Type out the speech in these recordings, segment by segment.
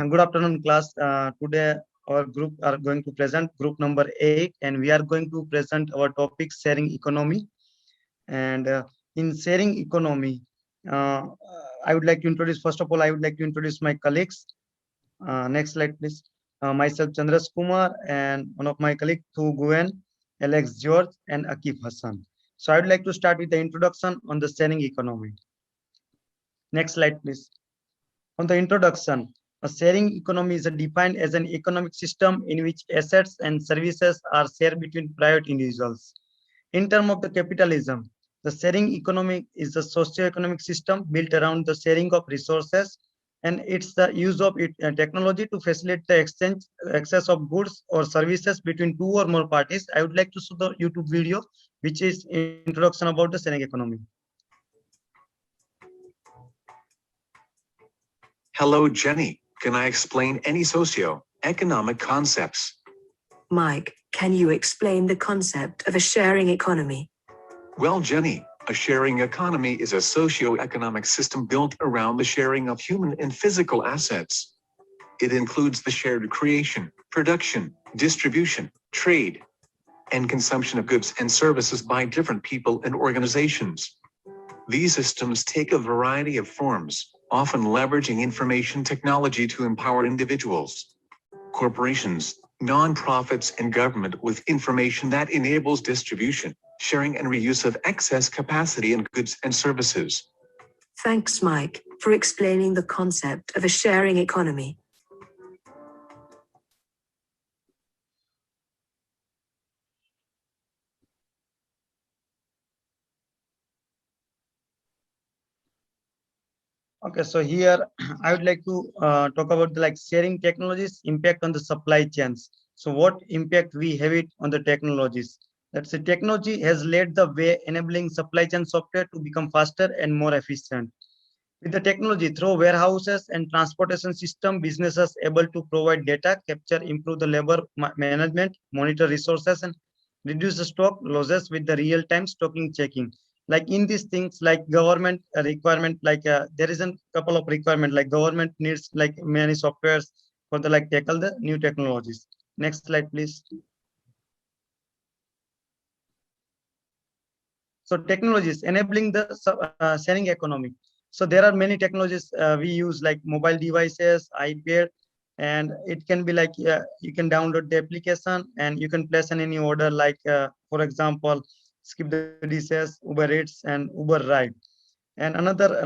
Good afternoon, class. Today, our group are going to present group number 8, and we are going to present our topic sharing economy. And in sharing economy, I would like to introduce. First of all, I would like to introduce my colleagues. Next slide, please. Myself, Chandras Kumar, and one of my colleagues, Thu Guen, Alex George, and Akif Hassan. So, I would like to start with the introduction on the sharing economy. Next slide, please. On the introduction, a sharing economy is defined as an economic system in which assets and services are shared between private individuals. In terms of the capitalism, the sharing economy is a socio-economic system built around the sharing of resources, and it's the use of technology to facilitate the exchange access of goods or services between two or more parties. I would like to show the YouTube video, which is introduction about the sharing economy. Hello, Jenny. Can I explain any socio-economic concepts? Mike, can you explain the concept of a sharing economy? Well, Jenny, a sharing economy is a socio-economic system built around the sharing of human and physical assets. It includes the shared creation, production, distribution, trade, and consumption of goods and services by different people and organizations. These systems take a variety of forms, often leveraging information technology to empower individuals, corporations, non-profits, and government with information that enables distribution, sharing, and reuse of excess capacity in goods and services. Thanks, Mike, for explaining the concept of a sharing economy. Okay, so here I would like to talk about the sharing technologies impact on the supply chains. So what impact we have it on the technologies? That's the technology has led the way, enabling supply chain software to become faster and more efficient. With the technology through warehouses and transportation system, businesses able to provide data, capture, improve the labor management, monitor resources, and reduce the stock losses with the real-time stocking checking. Like in these things, like government requirement, there is a couple of requirement, like government needs like many softwares for the tackle the new technologies. Next slide, please. So technologies enabling the sharing economy. So there are many technologies we use like mobile devices, iPad, and it can be you can download the application and you can place any order for example, skip the dishes, Uber Eats, and Uber Ride. And another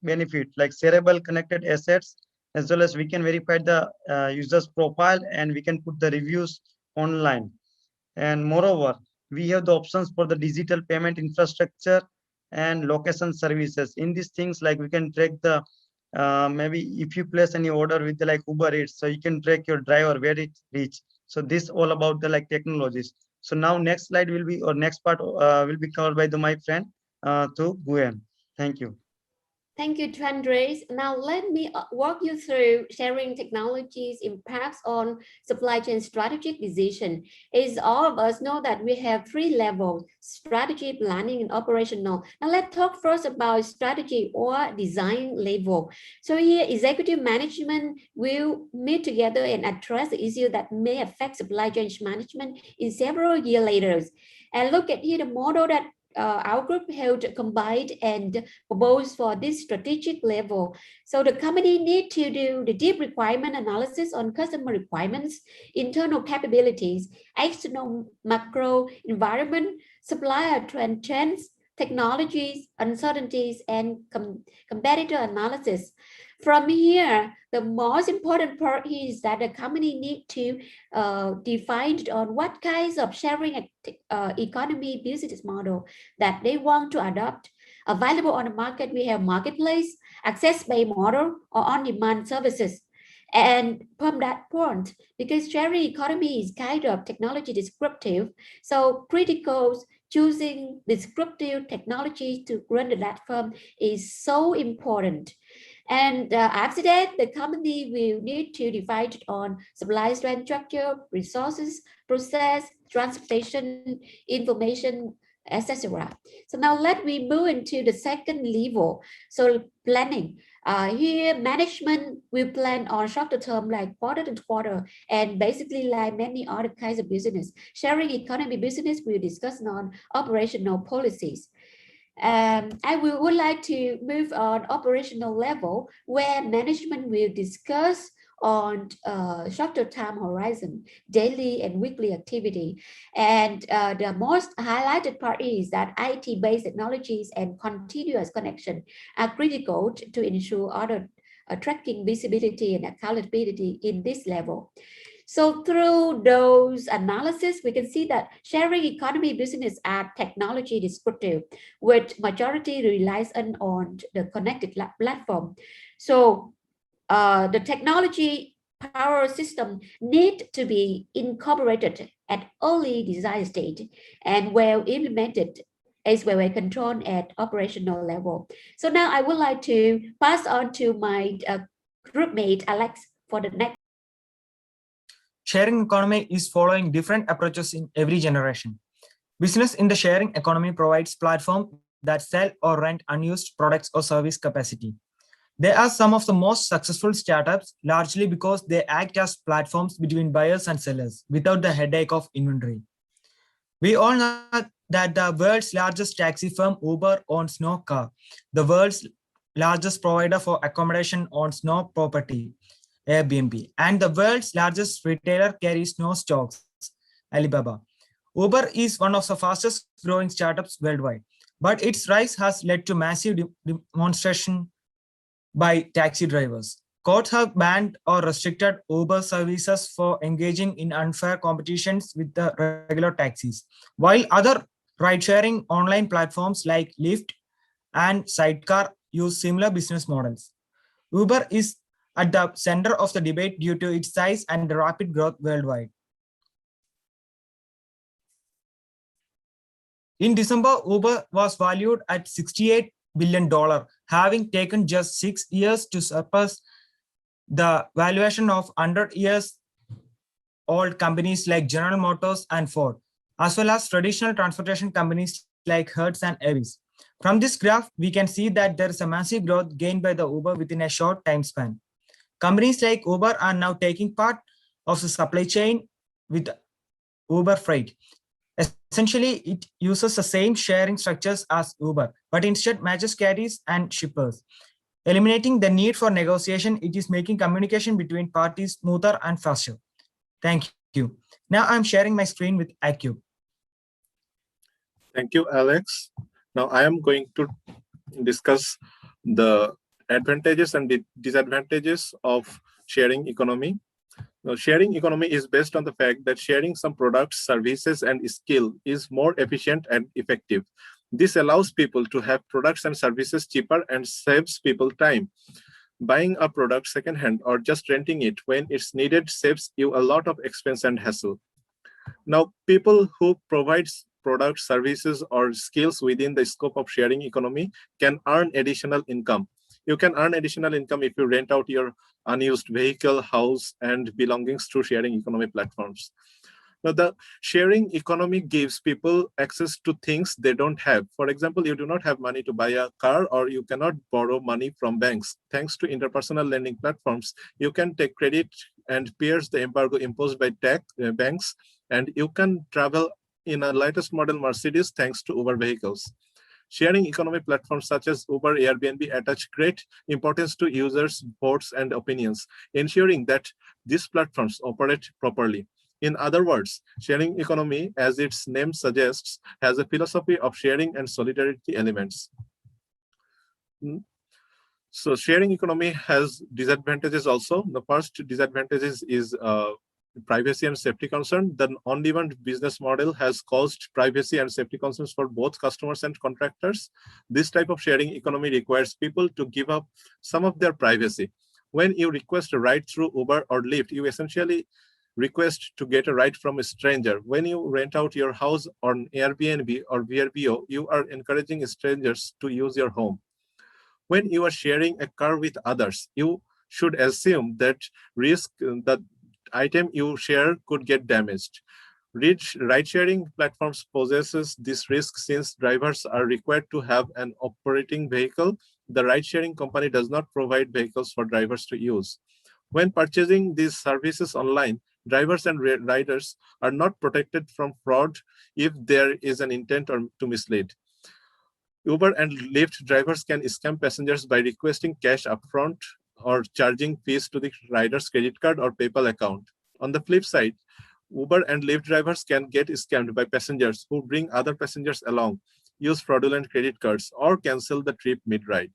benefit like shareable connected assets, as well as we can verify the user's profile and we can put the reviews online. And moreover, we have the options for the digital payment infrastructure and location services. In these things, like we can track the maybe if you place any order with the Uber Eats, so you can track your driver where it reach. So this all about the technologies. So now next slide will be, or next part will be covered by my friend to Guen. Thank you. Thank you, Chandras. Now let me walk you through sharing technologies impacts on supply chain strategic decision. As all of us know that we have three levels: strategy, planning, and operational. Now let's talk first about strategy or design level. So here, executive management will meet together and address the issue that may affect supply chain management in several years later. And look at here the model that our group held combined and proposed for this strategic level. So the company need to do the deep requirement analysis on customer requirements, internal capabilities, external macro environment, supplier trends, technologies, uncertainties, and competitor analysis. From here, the most important part is that the company need to define on what kinds of sharing economy business model that they want to adopt. Available on the market, we have marketplace, access-based model, or on-demand services. And from that point, because sharing economy is kind of technology descriptive, so critical choosing descriptive technology to run the platform is so important. And after that, the company will need to divide on supply chain structure, resources, process, transportation, information, etc. So now let me move into the second level. So planning. Here, management will plan on shorter term, like quarter to quarter, and basically like many other kinds of business. Sharing economy business will discuss on operational policies. Would like to move on operational level where management will discuss on shorter time horizon, daily and weekly activity. And the most highlighted part is that IT-based technologies and continuous connection are critical to ensure other tracking, visibility, and accountability in this level. So through those analysis, we can see that sharing economy business are technology descriptive, which majority relies on the connected platform. So the technology power system need to be incorporated at early design stage and well implemented as well as controlled at operational level. So now I would like to pass on to my group mate Alex for the next. Sharing economy is following different approaches in every generation. Business in the sharing economy provides platforms that sell or rent unused products or service capacity. They are some of the most successful startups, largely because they act as platforms between buyers and sellers without the headache of inventory. We all know that the world's largest taxi firm, Uber, owns no car. The world's largest provider for accommodation owns no property, Airbnb. And the world's largest retailer carries no stocks, Alibaba. Uber is one of the fastest growing startups worldwide, but its rise has led to massive demonstration by taxi drivers. Courts have banned or restricted Uber services for engaging in unfair competitions with the regular taxis, while other ride-sharing online platforms like Lyft and Sidecar use similar business models. Uber is at the center of the debate due to its size and rapid growth worldwide. In December, Uber was valued at $68 billion, having taken just 6 years to surpass the valuation of 100-year-old companies like General Motors and Ford, as well as traditional transportation companies like Hertz and Avis. From this graph, we can see that there is a massive growth gained by the Uber within a short time span. Companies like Uber are now taking part of the supply chain with Uber Freight. Essentially, it uses the same sharing structures as Uber, but instead matches carriers and shippers. Eliminating the need for negotiation, it is making communication between parties smoother and faster. Thank you. Now I'm sharing my screen with iQube. Thank you, Alex. Now I am going to discuss the advantages and disadvantages of sharing economy. Now, sharing economy is based on the fact that sharing some products, services, and skill is more efficient and effective. This allows people to have products and services cheaper and saves people time. Buying a product secondhand or just renting it when it's needed saves you a lot of expense and hassle. Now, people who provide products, services, or skills within the scope of sharing economy can earn additional income. You can earn additional income if you rent out your unused vehicle, house, and belongings through sharing economy platforms. Now, the sharing economy gives people access to things they don't have. For example, you do not have money to buy a car, or you cannot borrow money from banks. Thanks to interpersonal lending platforms, you can take credit and pierce the embargo imposed by banks, and you can travel in a latest model Mercedes thanks to Uber vehicles. Sharing economy platforms such as Uber, Airbnb attach great importance to users' votes and opinions, ensuring that these platforms operate properly. In other words, sharing economy, as its name suggests, has a philosophy of sharing and solidarity elements. So sharing economy has disadvantages also. The first disadvantages is privacy and safety concern. The on-demand business model has caused privacy and safety concerns for both customers and contractors. This type of sharing economy requires people to give up some of their privacy. When you request a ride through Uber or Lyft, you essentially request to get a ride from a stranger. When you rent out your house on Airbnb or VRBO, you are encouraging strangers to use your home. When you are sharing a car with others, you should assume that that item you share could get damaged. Ride-sharing platforms possesses this risk since drivers are required to have an operating vehicle the ride-sharing company does not provide vehicles for drivers to use. When purchasing these services online, drivers and riders are not protected from fraud if there is an intent to mislead. Uber and Lyft drivers can scam passengers by requesting cash upfront or charging fees to the rider's credit card or PayPal account. On the flip side, Uber and Lyft drivers can get scammed by passengers who bring other passengers along, use fraudulent credit cards, or cancel the trip mid-ride.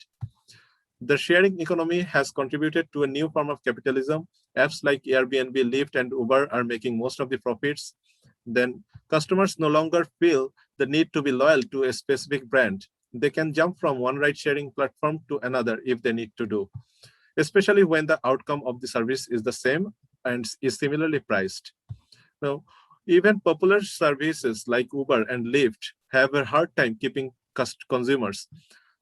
The sharing economy has contributed to a new form of capitalism. Apps like Airbnb, Lyft, and Uber are making most of the profits. Then customers no longer feel the need to be loyal to a specific brand. They can jump from one ride-sharing platform to another if they need to do, especially when the outcome of the service is the same and is similarly priced. Now, even popular services like Uber and Lyft have a hard time keeping consumers.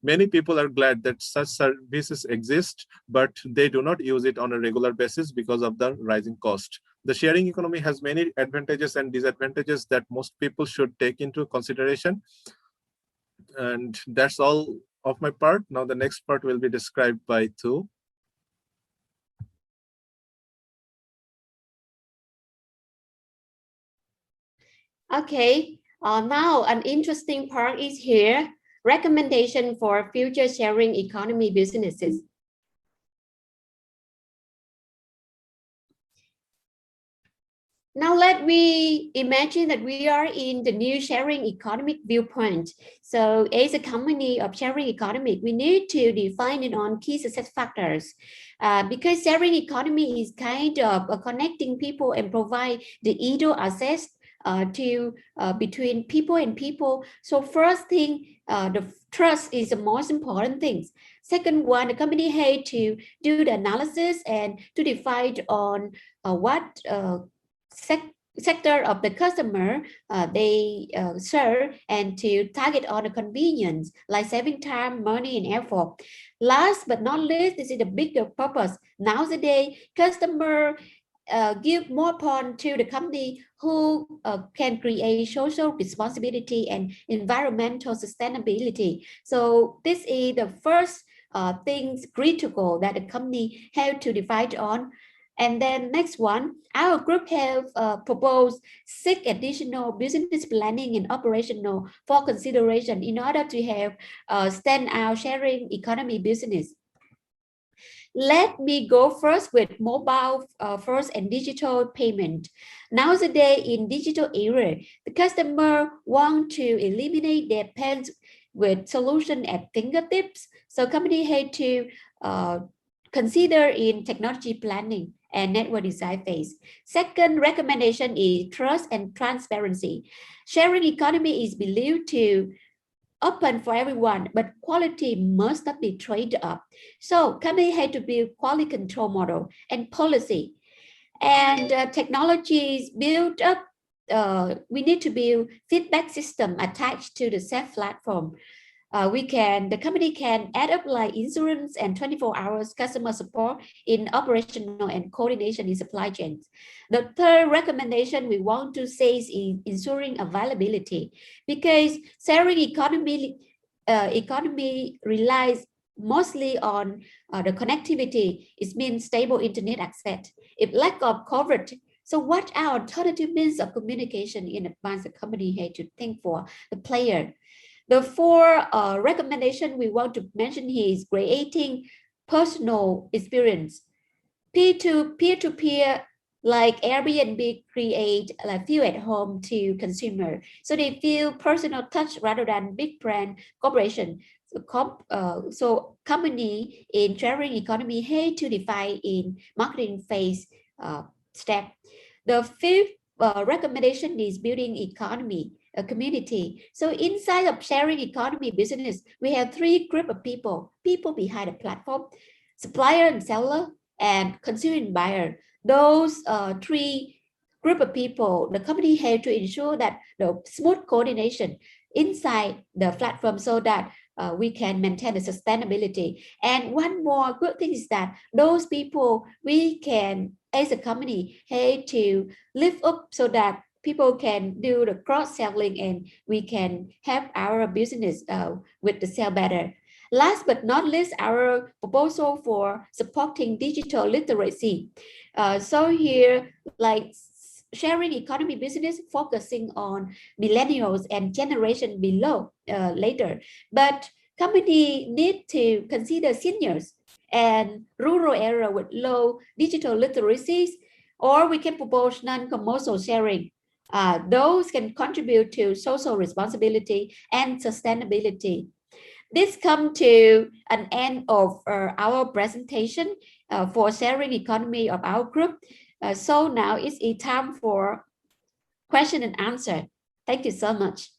Many people are glad that such services exist, but they do not use it on a regular basis because of the rising cost. The sharing economy has many advantages and disadvantages that most people should take into consideration. And that's all of my part. Now the next part will be described by Tu. Okay, now an interesting part is here. Recommendation for future sharing economy businesses. Now let me imagine that we are in the new sharing economic viewpoint. So as a company of sharing economy, we need to define it on key success factors. Because sharing economy is kind of connecting people and provide the equal access between people and people. So first thing, the trust is the most important thing. Second one, the company had to do the analysis and to define on what sector of the customer they serve, and to target on the convenience like saving time, money, and effort. Last but not least, this is the bigger purpose. Nowadays, customer give more point to the company who can create social responsibility and environmental sustainability. So this is the first things critical that the company have to decide on. And then next one, our group have proposed 6 additional business planning and operational for consideration in order to have stand out sharing economy business. Let me go first with mobile first and digital payment. Nowadays in digital era, the customer want to eliminate their pains with solution at fingertips. So company had to consider in technology planning and network design phase. Second recommendation is trust and transparency. Sharing economy is believed to open for everyone, but quality must not be traded up. So company had to build quality control model and policy. And technologies built up, we need to build feedback system attached to the SAF platform. The company can add up like insurance and 24 hours customer support in operational and coordination in supply chains. The third recommendation we want to say is ensuring availability, because sharing economy relies mostly on the connectivity. It means stable internet access. If lack of coverage, so what are alternative means of communication in advance? The company had to think for the player. The 4 recommendation we want to mention here is creating personal experience. Peer-to-peer, like Airbnb, create like feel at home to consumer. So they feel personal touch rather than big brand corporation. So company in sharing economy had to define in marketing phase step. The 5th recommendation is building economy. A community. So inside of sharing economy business, we have 3 group of people behind the platform: supplier and seller, and consumer and buyer. Those 3 group of people, the company had to ensure that the smooth coordination inside the platform so that we can maintain the sustainability. And one more good thing is that those people, we can, as a company, had to lift up so that people can do the cross-selling and we can have our business with the sell better. Last but not least, our proposal for supporting digital literacy. So here, like sharing economy business focusing on millennials and generation below later, but company need to consider seniors and rural area with low digital literacies, or we can propose non-commercial sharing. Those can contribute to social responsibility and sustainability. This comes to an end of our presentation for sharing economy of our group. So now it's time for question and answer. Thank you so much.